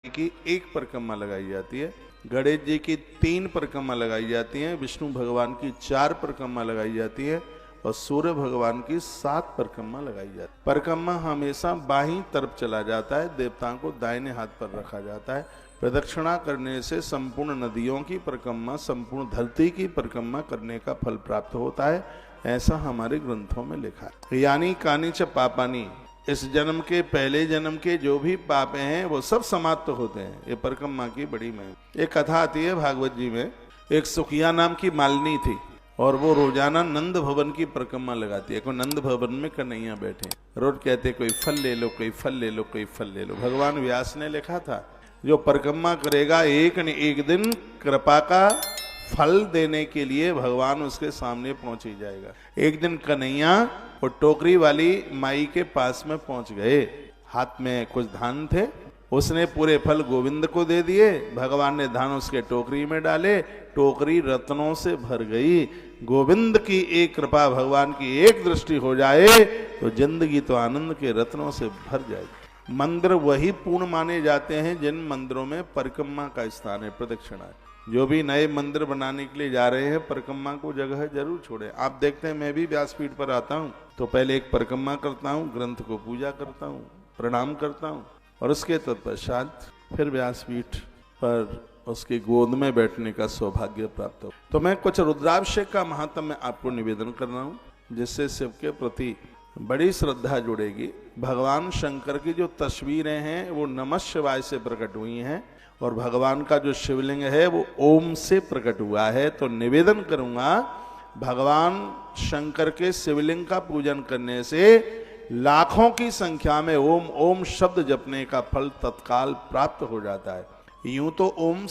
की 1 परिक्रमा लगाई जाती है, गणेश जी की 3 परिक्रमा लगाई जाती हैं, विष्णु भगवान की 4 परिक्रमा लगाई जाती है और सूर्य भगवान की 7 परिक्रमा लगाई जाती है। परिक्रमा हमेशा बाईं तरफ चला जाता है, देवताओं को दाहिने हाथ पर रखा जाता है। प्रदक्षिणा करने से संपूर्ण नदियों की परिक्रमा, संपूर्ण धरती की परिक्रमा करने का फल प्राप्त होता है, ऐसा हमारे ग्रंथों में लिखा है। यानी कानी च पापानी, इस जन्म के पहले जन्म के जो भी पाप हैं वो सब समाप्त होते हैं। ये परिक्रमा की बड़ी महिमा। एक कथा आती है भागवत जी में, एक सुखिया नाम की मालिनी थी और वो रोजाना नंद भवन की परिक्रमा लगाती है। कोई नंद भवन में कन्हैया बैठे, रोज कहते कोई फल ले लो, कोई फल ले लो, कोई फल ले लो। भगवान व्यास ने लिखा था जो परिक्रमा करेगा एक न एक दिन कृपा का फल देने के लिए भगवान उसके सामने पहुंच ही जाएगा। एक दिन कन्हैया वो टोकरी वाली माई के पास में पहुंच गए, हाथ में कुछ धान थे, उसने पूरे फल गोविंद को दे दिए, भगवान ने धान उसके टोकरी में डाले, टोकरी रत्नों से भर गई। गोविंद की एक कृपा, भगवान की एक दृष्टि हो जाए तो जिंदगी तो आनंद के रत्नों से भर जाएगी। मंदिर वही पूर्ण माने जाते हैं जिन मंदिरों में परिक्रमा का स्थान है, प्रदक्षिणा है। जो भी नए मंदिर बनाने के लिए जा रहे हैं परिक्रमा को जगह जरूर छोड़े। आप देखते हैं मैं भी व्यासपीठ पर आता हूँ तो पहले एक परिक्रमा करता हूँ, ग्रंथ को पूजा करता हूँ, प्रणाम करता हूँ और उसके तत्पश्चात फिर व्यासपीठ पर उसकी गोद में बैठने का सौभाग्य प्राप्त हो। तो मैं कुछ रुद्राभिषेक का महात्म्य आपको निवेदन कर रहा हूँ जिससे शिव के प्रति बड़ी श्रद्धा जुड़ेगी। भगवान शंकर की जो तस्वीरें हैं वो नमः शिवाय से प्रकट हुई हैं और भगवान का जो शिवलिंग है वो ओम से प्रकट हुआ है। तो निवेदन करूंगा भगवान शंकर के शिवलिंग का पूजन करने से लाखों की संख्या में ओम ओम शब्द जपने का फल तत्काल प्राप्त हो जाता है। यूं तो ओम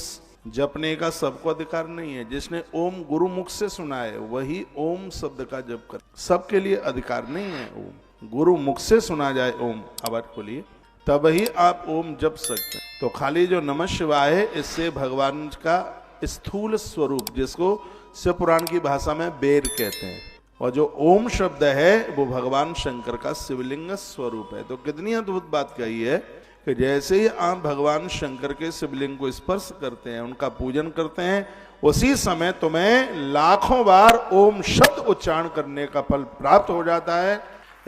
जपने का सबको अधिकार नहीं है, जिसने ओम गुरु मुख से सुना है वही ओम शब्द का जप कर, सबके लिए अधिकार नहीं है। ओम गुरु मुख से सुना जाए, ओम आवाज खोलिए, तब ही आप ओम जप सकते हैं। तो खाली जो नमः शिवाय है इससे भगवान का स्थूल स्वरूप, जिसको शिव पुराण की भाषा में बेर कहते हैं, और जो ओम शब्द है वो भगवान शंकर का शिवलिंग स्वरूप है। तो कितनी अद्भुत बात कही है कि जैसे ही आप भगवान शंकर के शिवलिंग को स्पर्श करते हैं, उनका पूजन करते हैं, उसी समय तुम्हें लाखों बार ओम शब्द उच्चारण करने का फल प्राप्त हो जाता है।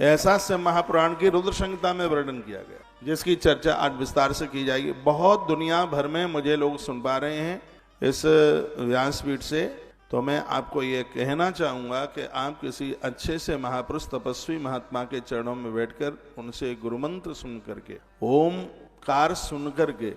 ऐसा शिव महापुराण की रुद्र संहिता में वर्णन किया गया, जिसकी चर्चा आज विस्तार से की जाएगी। बहुत दुनिया भर में मुझे लोग सुन पा रहे हैं इस व्यासपीठ से। तो मैं आपको ये कहना चाहूँगा कि आप किसी अच्छे से महापुरुष तपस्वी महात्मा के चरणों में बैठकर उनसे गुरुमंत्र सुन करके, ओमकार सुन करके